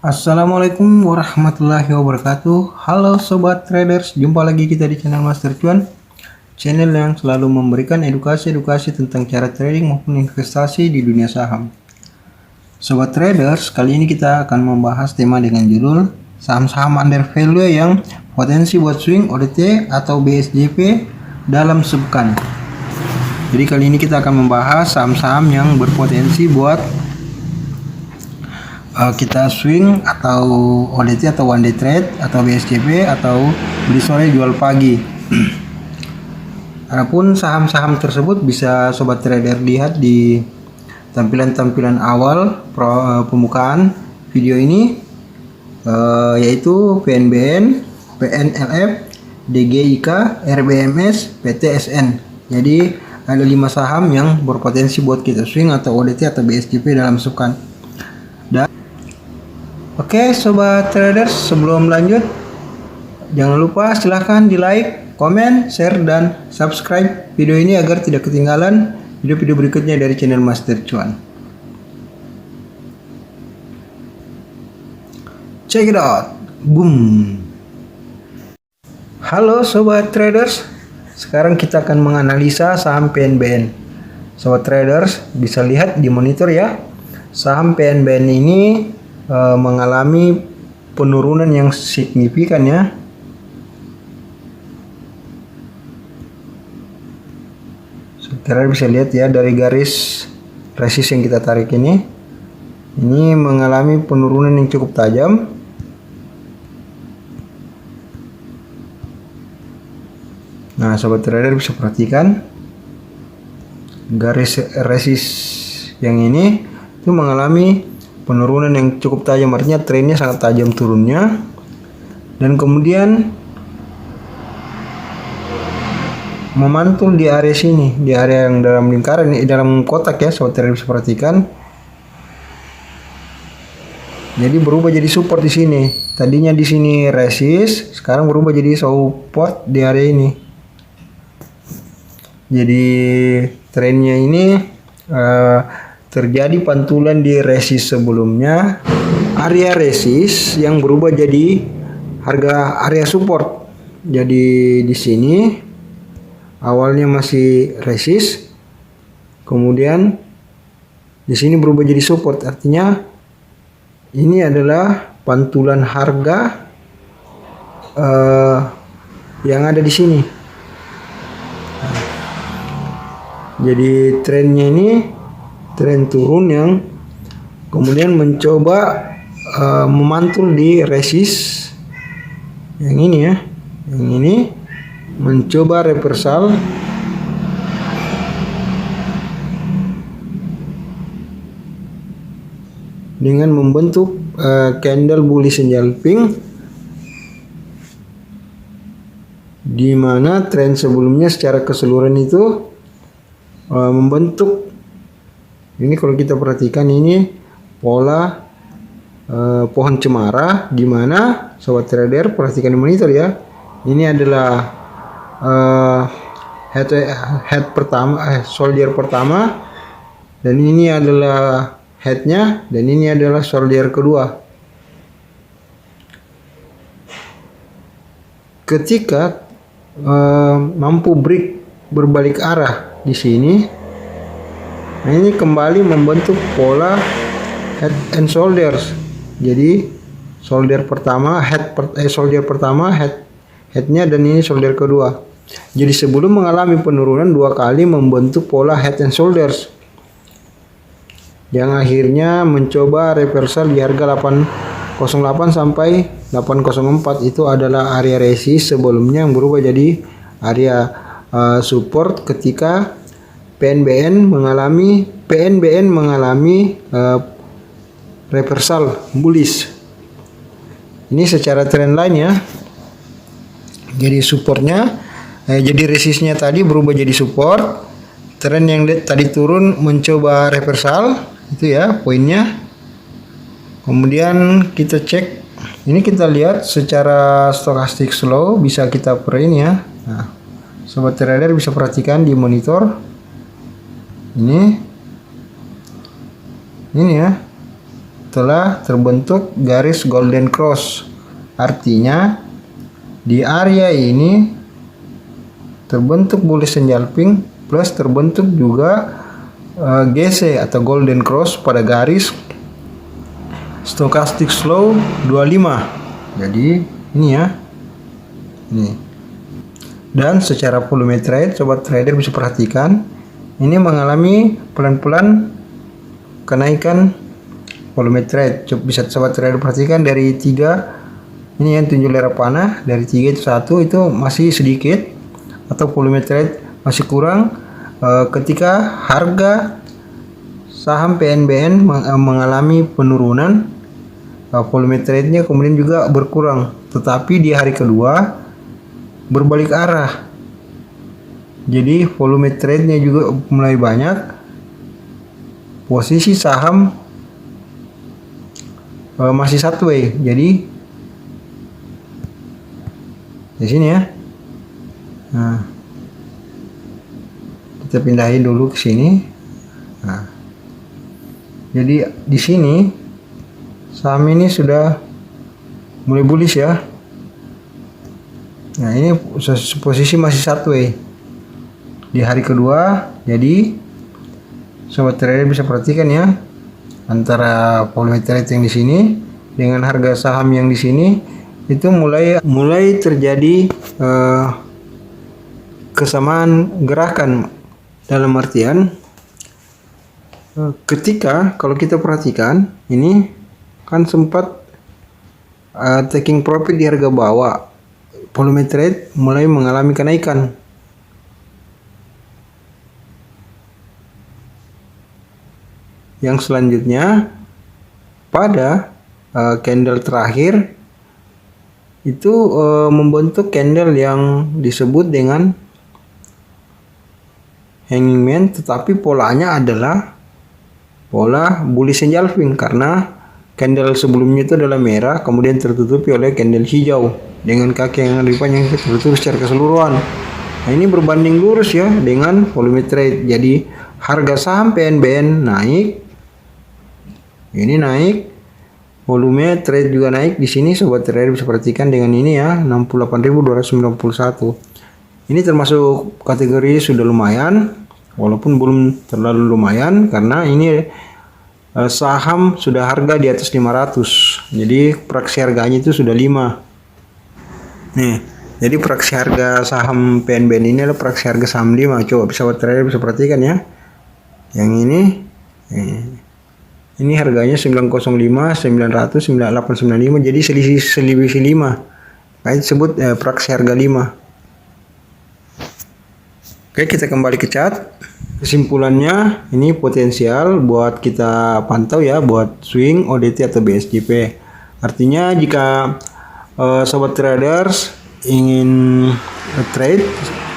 Assalamualaikum warahmatullahi wabarakatuh. Halo sobat traders, jumpa lagi kita di channel Master Cuan, channel yang selalu memberikan edukasi tentang cara trading maupun investasi di dunia saham. Sobat traders, kali ini kita akan membahas tema dengan judul saham-saham under value yang potensi buat swing ODT atau BSJP dalam sepekan. Jadi kali ini kita akan membahas saham-saham yang berpotensi buat kita swing atau ODT atau one day trade atau BSJP atau beli sore jual pagi. Adapun saham-saham tersebut bisa sobat trader lihat di tampilan-tampilan awal pembukaan video ini, yaitu PNBN, PNLF, DGIK, RBMS, PTSN. Jadi ada 5 saham yang berpotensi buat kita swing atau ODT atau BSJP dalam sepekan. Oke sobat traders, sebelum lanjut jangan lupa silahkan di like, komen, share, dan subscribe video ini agar tidak ketinggalan video-video berikutnya dari channel Master Cuan. Check it out. Boom. Halo sobat traders, sekarang kita akan menganalisa saham PNBN. Sobat traders bisa lihat di monitor ya, saham PNBN ini mengalami penurunan yang signifikan ya. Saudara bisa lihat ya dari garis resist yang kita tarik ini mengalami penurunan yang cukup tajam. Nah, sobat trader bisa perhatikan garis resist yang ini itu mengalami penurunan yang cukup tajam, artinya trennya sangat tajam turunnya, dan kemudian memantul di area sini, di area yang dalam lingkaran, dalam kotak ya, sobat trader bisa perhatikan. Jadi berubah jadi support di sini. Tadinya di sini resist, sekarang berubah jadi support di area ini. Jadi trennya ini terjadi pantulan di resist sebelumnya, area resist yang berubah jadi harga area support. Jadi di sini awalnya masih resist, kemudian di sini berubah jadi support. Artinya ini adalah pantulan harga yang ada di sini. Jadi trennya ini tren turun yang kemudian mencoba memantul di resist yang ini ya, yang ini mencoba reversal dengan membentuk candle bullish engulfing, di mana tren sebelumnya secara keseluruhan itu membentuk. Ini kalau kita perhatikan ini pola pohon cemara, di mana sobat trader perhatikan di monitor ya. Ini adalah head pertama, soldier pertama, dan ini adalah headnya, dan ini adalah soldier kedua. Ketika mampu break berbalik arah di sini, nah ini kembali membentuk pola head and shoulders. Jadi soldier pertama, soldier pertama, headnya, dan ini soldier kedua. Jadi sebelum mengalami penurunan 2 kali membentuk pola head and shoulders, yang akhirnya mencoba reversal di harga 808 sampai 804. Itu adalah area resist sebelumnya yang berubah jadi area support ketika PNBN mengalami reversal bullish. Ini secara trend line ya. Jadi supportnya, jadi resistnya tadi berubah jadi support. Tren yang tadi turun mencoba reversal, itu ya poinnya. Kemudian kita cek, ini kita lihat secara stochastic slow, bisa kita print ya. Nah, sobat trader bisa perhatikan di monitor. Ini ya, telah terbentuk garis golden cross. Artinya di area ini terbentuk bullish engulfing plus terbentuk juga GC atau golden cross pada garis stochastic slow 25. Jadi ini ya. Ini. Dan secara volumetric sobat trader bisa perhatikan ini mengalami pelan-pelan kenaikan volumetric. Bisa sobat trader perhatikan dari 3 ini yang tunjuk lera panah, dari 3 itu 1 itu masih sedikit atau volumetric masih kurang ketika harga saham PNBN mengalami penurunan, volumetric-nya kemudian juga berkurang, tetapi di hari kedua berbalik arah. Jadi volume trade-nya juga mulai banyak. Posisi saham masih sideways. Jadi di sini ya. Nah, kita pindahin dulu ke sini. Nah, jadi di sini saham ini sudah mulai bullish ya. Nah, ini posisi masih sideways di hari kedua. Jadi sobat trader bisa perhatikan ya, antara volumetric yang di sini dengan harga saham yang di sini itu mulai terjadi kesamaan gerakan, dalam artian ketika kalau kita perhatikan ini kan sempat taking profit di harga bawah, volume trade mulai mengalami kenaikan. Yang selanjutnya pada candle terakhir itu membentuk candle yang disebut dengan hanging man, tetapi polanya adalah pola bullish engulfing karena candle sebelumnya itu adalah merah kemudian tertutupi oleh candle hijau dengan kaki yang lebih panjang tertutup secara keseluruhan. Nah, ini berbanding lurus ya dengan volume trade. Jadi harga saham PNBN naik, ini naik, volume trade juga naik. Di sini sobat trader bisa perhatikan dengan ini ya, 68.291. Ini termasuk kategori sudah lumayan, walaupun belum terlalu lumayan karena ini saham sudah harga di atas 500. Jadi fraksi harganya itu sudah 5. Nih, jadi fraksi harga saham PNBN ini adalah fraksi harga saham 5. Coba sobat trader bisa perhatikan ya. Yang ini harganya 905, 900, 9895. Jadi selisih 5. Kayak disebut fraksi harga 5. Oke, kita kembali ke chart. Kesimpulannya ini potensial buat kita pantau ya, buat swing ODT atau BSJP. Artinya jika sobat traders ingin trade,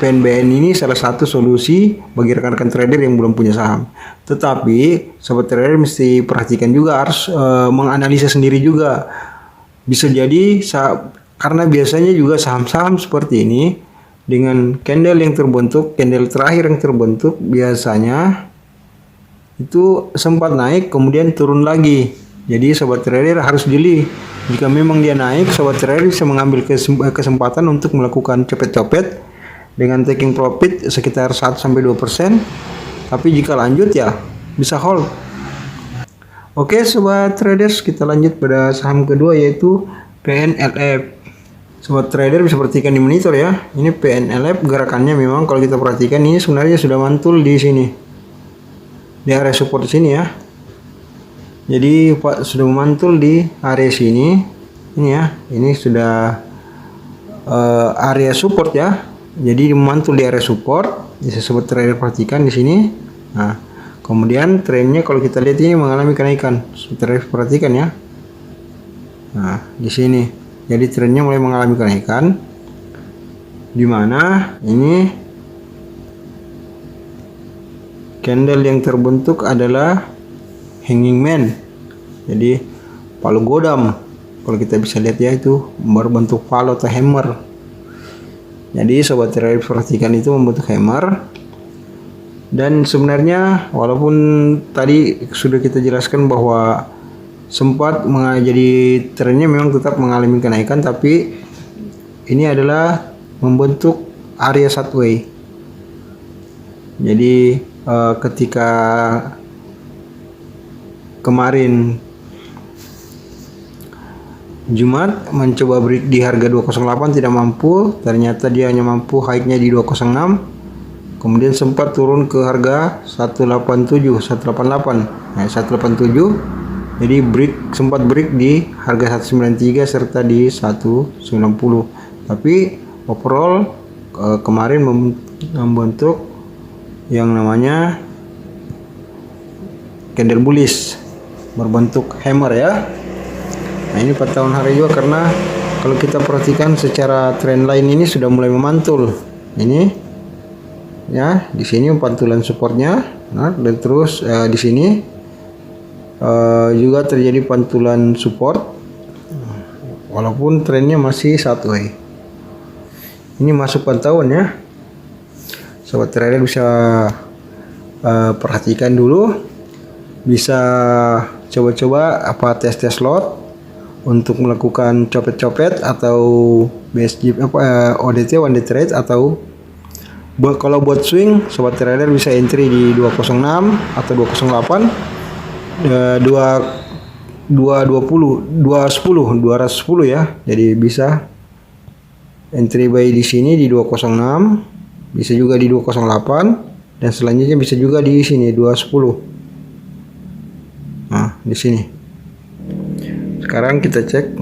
PNBN ini salah satu solusi bagi rekan-rekan trader yang belum punya saham. Tetapi sobat trader mesti perhatikan juga, harus menganalisa sendiri juga. Bisa jadi karena biasanya juga saham-saham seperti ini dengan candle yang terbentuk, candle terakhir yang terbentuk biasanya itu sempat naik kemudian turun lagi. Jadi sobat trader harus jeli. Jika memang dia naik, sobat trader bisa mengambil kesempatan untuk melakukan copet-copet dengan taking profit sekitar 1-2%. Tapi jika lanjut ya bisa hold. Oke sobat traders, kita lanjut pada saham kedua yaitu PNLF. Sobat trader bisa perhatikan di monitor ya. Ini PNLF gerakannya memang kalau kita perhatikan ini sebenarnya sudah mantul di sini. Di area support sini ya. Jadi sudah memantul di area sini. Ini ya. Ini sudah area support ya. Jadi memantul di area support. Bisa sobat trader perhatikan di sini. Nah, kemudian trennya kalau kita lihat ini mengalami kenaikan. Sobat trader perhatikan ya. Nah, di sini. Jadi trennya mulai mengalami kenaikan, di mana ini candle yang terbentuk adalah hanging man. Jadi palu godam. Kalau kita bisa lihat ya, itu berbentuk palu atau hammer. Jadi sobat trader perhatikan itu membentuk hammer. Dan sebenarnya walaupun tadi sudah kita jelaskan bahwa sempat jadi trennya memang tetap mengalami kenaikan, tapi ini adalah membentuk area sideway. Jadi ketika kemarin Jumat mencoba break di harga 208 tidak mampu, ternyata dia hanya mampu high-nya di 206, kemudian sempat turun ke harga 187, 188. Nah, 187 jadi sempat break di harga 193 serta di 190. Tapi overall kemarin membentuk yang namanya candle bullish berbentuk hammer ya. Nah, ini pantauan hari juga, karena kalau kita perhatikan secara trend line ini sudah mulai memantul. Ini ya, di sini pantulan supportnya. Nah, dan terus di sini juga terjadi pantulan support, walaupun trennya masih sideway. Ini masuk pantauan ya, sobat trader bisa perhatikan dulu, bisa coba-coba tes lot untuk melakukan copet-copet atau BSG ODT one day trade, atau kalau buat swing sobat trader bisa entry di 206 atau 208, 210 ya. Jadi bisa entry buy di sini di 206, bisa juga di 208, dan selanjutnya bisa juga di sini 210. Nah, di sini. Sekarang kita cek.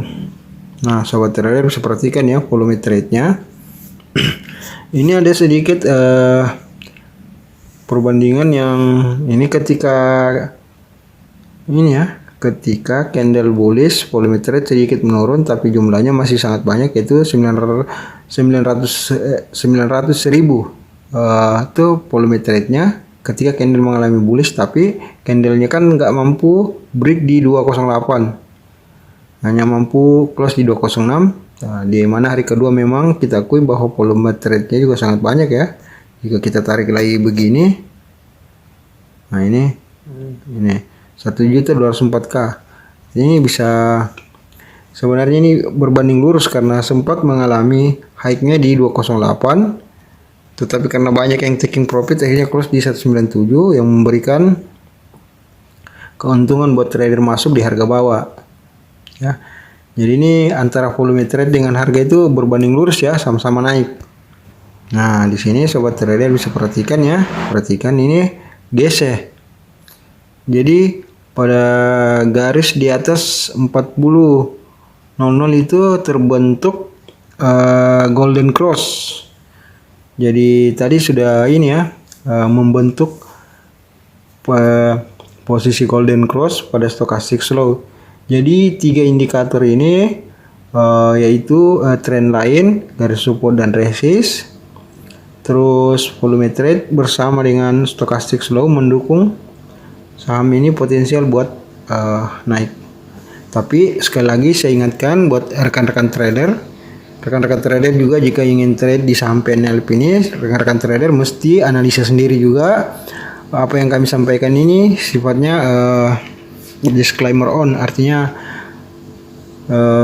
Nah, sobat trader bisa perhatikan ya volume trade-nya. Ini ada sedikit perbandingan yang ini ketika candle bullish volume trade sedikit menurun, tapi jumlahnya masih sangat banyak, yaitu 900.000 itu volume trade-nya ketika candle mengalami bullish, tapi candlenya kan nggak mampu break di 208, hanya mampu close di 206. Nah, di mana hari kedua memang kita akui bahwa volume trade-nya juga sangat banyak ya. Jika kita tarik lagi begini, nah ini 1.204.000. Ini bisa, sebenarnya ini berbanding lurus karena sempat mengalami high-nya di 208, tetapi karena banyak yang taking profit akhirnya close di 197 yang memberikan keuntungan buat trader masuk di harga bawah ya. Jadi ini antara volume trade dengan harga itu berbanding lurus ya, sama-sama naik. Nah, di sini sobat trader bisa perhatikan ya, perhatikan ini GC. Jadi pada garis di atas 40.00 itu terbentuk golden cross. Jadi tadi sudah ini ya, membentuk posisi golden cross pada stochastic slow. Jadi tiga indikator ini yaitu trend line, garis support dan resist, terus volume trade bersama dengan stochastic slow mendukung saham ini potensial buat naik. Tapi sekali lagi saya ingatkan buat rekan-rekan trader juga, jika ingin trade di saham PNLP ini, rekan-rekan trader mesti analisa sendiri juga. Apa yang kami sampaikan ini sifatnya disclaimer on, artinya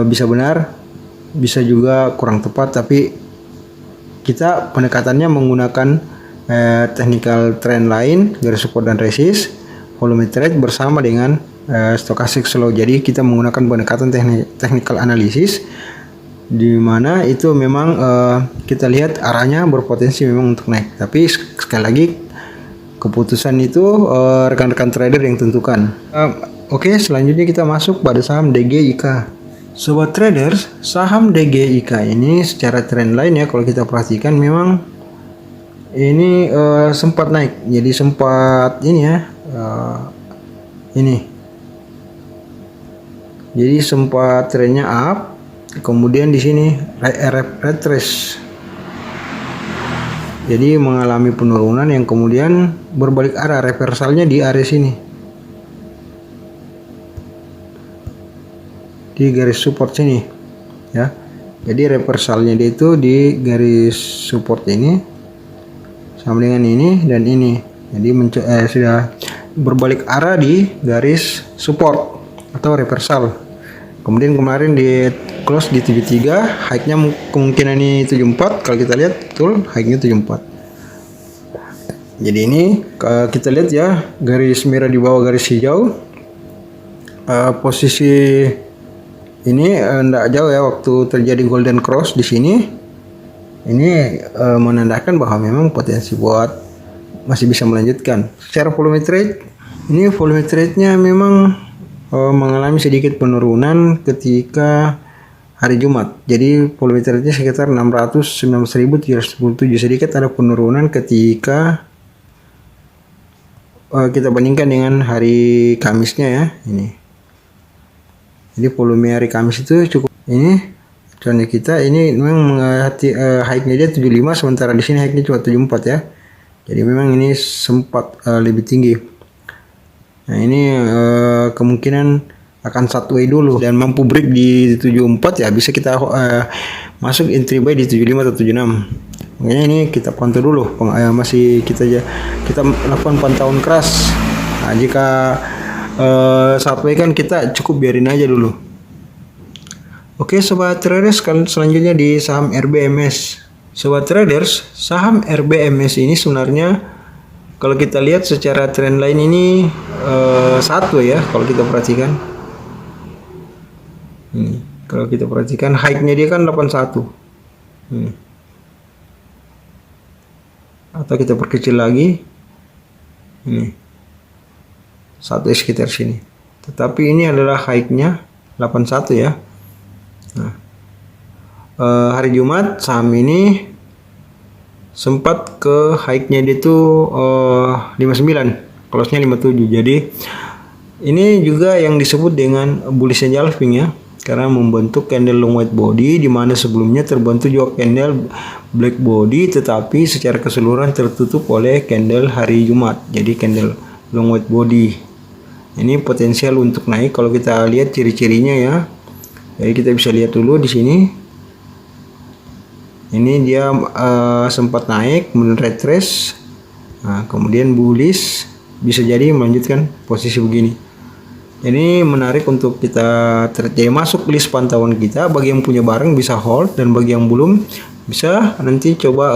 bisa benar, bisa juga kurang tepat, tapi kita pendekatannya menggunakan technical trend line, garis support dan resist, volume trade bersama dengan stochastic slow. Jadi kita menggunakan pendekatan technical analysis, di mana itu memang kita lihat arahnya berpotensi memang untuk naik. Tapi sekali lagi keputusan itu rekan-rekan trader yang tentukan. Oke, selanjutnya kita masuk pada saham DGIK. Sobat traders, saham DGIK ini secara trend line ya, kalau kita perhatikan memang ini sempat naik. Jadi sempat ini ya, ini. Jadi sempat trennya up, kemudian di sini retrace. Jadi mengalami penurunan yang kemudian berbalik arah, reversalnya di area sini. Di garis support sini ya. Jadi reversalnya dia itu di garis support ini sama dengan ini dan ini. Jadi sudah berbalik arah di garis support. atau reversal. Kemudian kemarin di close di 73, high-nya kemungkinan ini 74. Kalau kita lihat betul high-nya 74. Jadi ini kita lihat ya, garis merah di bawah garis hijau. Posisi ini tidak jauh ya waktu terjadi golden cross di sini. Ini menandakan bahwa memang potensi buat masih bisa melanjutkan. Secara volume trade, ini volume trade-nya memang mengalami sedikit penurunan ketika hari Jumat. Jadi volume trade-nya sekitar 619.317, sedikit ada penurunan ketika kita bandingkan dengan hari Kamisnya ya. Ini. Jadi volume hari Kamis itu cukup. Ini contohnya kita ini memang high-nya dia 75, sementara di sini high-nya cuma 74 ya. Jadi memang ini sempat lebih tinggi. Nah ini kemungkinan akan sideways dulu dan mampu break di 74 ya, bisa kita masuk entry buy di 75 atau 76. Makanya ini kita pantau dulu, masih kita lakukan pantauan keras. Nah, jika sideways kan kita cukup biarin aja dulu. Oke sobat traders, selanjutnya di saham RBMS. Sobat traders, saham RBMS ini sebenarnya kalau kita lihat secara trendline ini satu ya, kalau kita perhatikan. Ini, kalau kita perhatikan high-nya dia kan 81. Ini. Atau kita perkecil lagi. Ini. Satu sekitar sini. Tetapi ini adalah high-nya 81 ya. Nah, hari Jumat saham ini sempat ke high-nya dia itu 59, close-nya 57. Jadi ini juga yang disebut dengan bullish engulfing ya, karena membentuk candle long white body, di mana sebelumnya terbentuk juga candle black body, tetapi secara keseluruhan tertutup oleh candle hari Jumat. Jadi candle long white body ini potensial untuk naik kalau kita lihat ciri-cirinya ya. Jadi kita bisa lihat dulu di sini. Ini dia sempat naik, kemudian retrace, nah, kemudian bullish, bisa jadi melanjutkan posisi begini. Ini menarik untuk kita jadi masuk list pantauan kita. Bagi yang punya barang bisa hold, dan bagi yang belum bisa nanti coba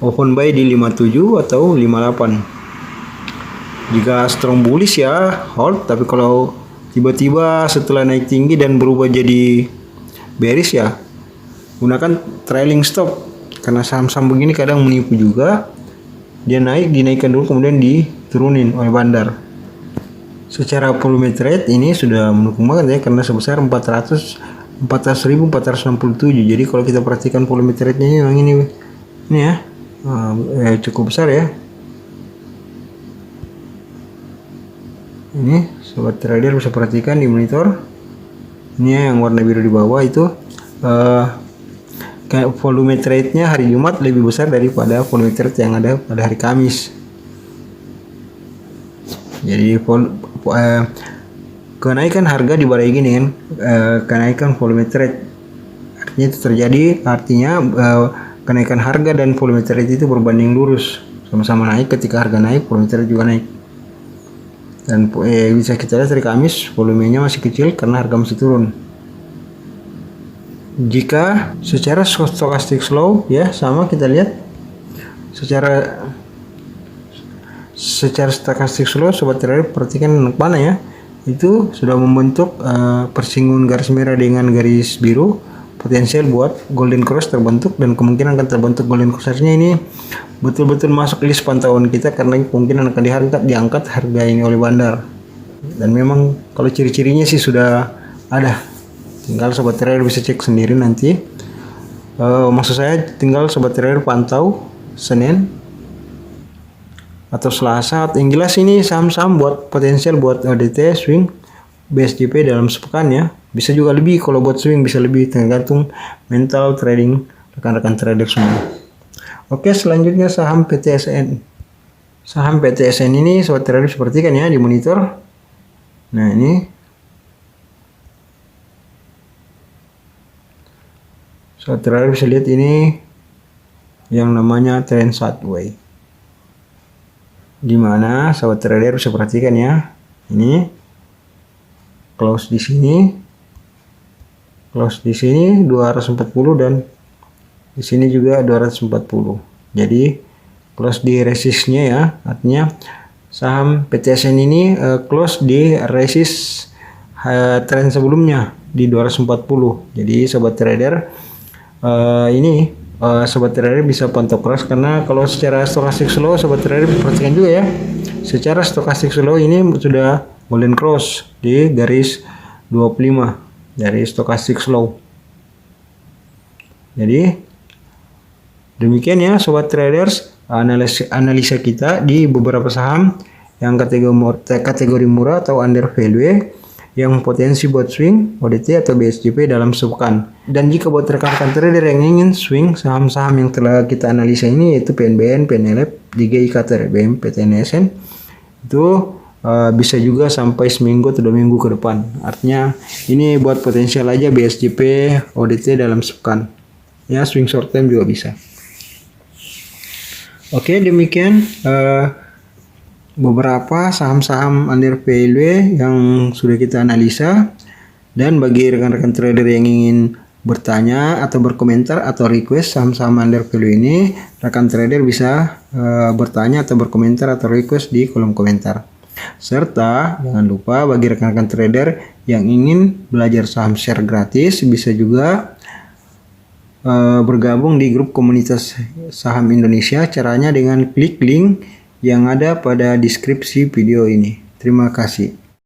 open buy di 57 atau 58. Jika strong bullish ya hold, tapi kalau tiba-tiba setelah naik tinggi dan berubah jadi bearish ya gunakan trailing stop, karena saham-saham begini kadang menipu juga. Dia dinaikkan dulu kemudian diturunin oleh bandar. Secara volume trade ini sudah mendukung banget ya, karena sebesar 14.467. Jadi kalau kita perhatikan volume trade-nya memang ini ya cukup besar ya. Ini sobat trader bisa perhatikan di monitor. Ini yang warna biru di bawah itu volume trade-nya hari Jumat lebih besar daripada volume trade yang ada pada hari Kamis. Jadi kenaikan harga dibarengi dengan kenaikan volume trade. Artinya itu terjadi, artinya kenaikan harga dan volume trade itu berbanding lurus, sama-sama naik. Ketika harga naik, volume trade juga naik. Dan bisa kita lihat hari Kamis volumenya masih kecil karena harga masih turun. Jika secara stochastic slow ya sama, kita lihat secara stochastic slow sobat trader perhatikan mana ya, itu sudah membentuk persinggungan garis merah dengan garis biru, potensial buat golden cross terbentuk, dan kemungkinan akan terbentuk golden cross-nya ini betul-betul masuk list pantauan kita, karena kemungkinan akan diangkat harga ini oleh bandar. Dan memang kalau ciri-cirinya sih sudah ada, tinggal sobat trader bisa cek sendiri nanti. Maksud saya tinggal sobat trader pantau Senin atau Selasa. Yang jelas ini saham-saham buat potensial buat ODT swing BSJP dalam sepekan ya. Bisa juga lebih, kalau buat swing bisa lebih, tergantung mental trading rekan-rekan trader semua. Oke, selanjutnya saham PTSN. Saham PTSN ini sobat trader seperti kan ya di monitor. Nah ini sobat trader bisa lihat ini yang namanya trend sideways, dimana sobat trader bisa perhatikan ya, ini close di sini, 240, dan di sini juga 240. Jadi close di resistnya ya, artinya saham PTSN ini close di resist tren sebelumnya di 240. Jadi sobat trader sobat trader bisa pantau keras, karena kalau secara stokastik slow sobat trader perhatikan juga ya, secara stokastik slow ini sudah golden cross di garis 25 dari stokastik slow. Jadi demikian ya sobat traders, analisa kita di beberapa saham yang kategori murah atau under value yang potensi buat swing ODT atau BSJP dalam sepekan. Dan jika buat rekan-rekan trader yang ingin swing saham-saham yang telah kita analisa ini, yaitu PNBN, PNLF, DGI, KTR, BM, PTNSN, itu bisa juga sampai seminggu atau 2 minggu ke depan. Artinya ini buat potensial aja BSJP, ODT dalam sepekan. Ya, swing short term juga bisa. Oke, demikian beberapa saham-saham under value yang sudah kita analisa. Dan bagi rekan-rekan trader yang ingin bertanya atau berkomentar atau request saham-saham under value ini, rekan trader bisa bertanya atau berkomentar atau request di kolom komentar. Serta jangan lupa bagi rekan-rekan trader yang ingin belajar saham share gratis, bisa juga bergabung di grup komunitas saham Indonesia. Caranya dengan klik link yang ada pada deskripsi video ini. Terima kasih.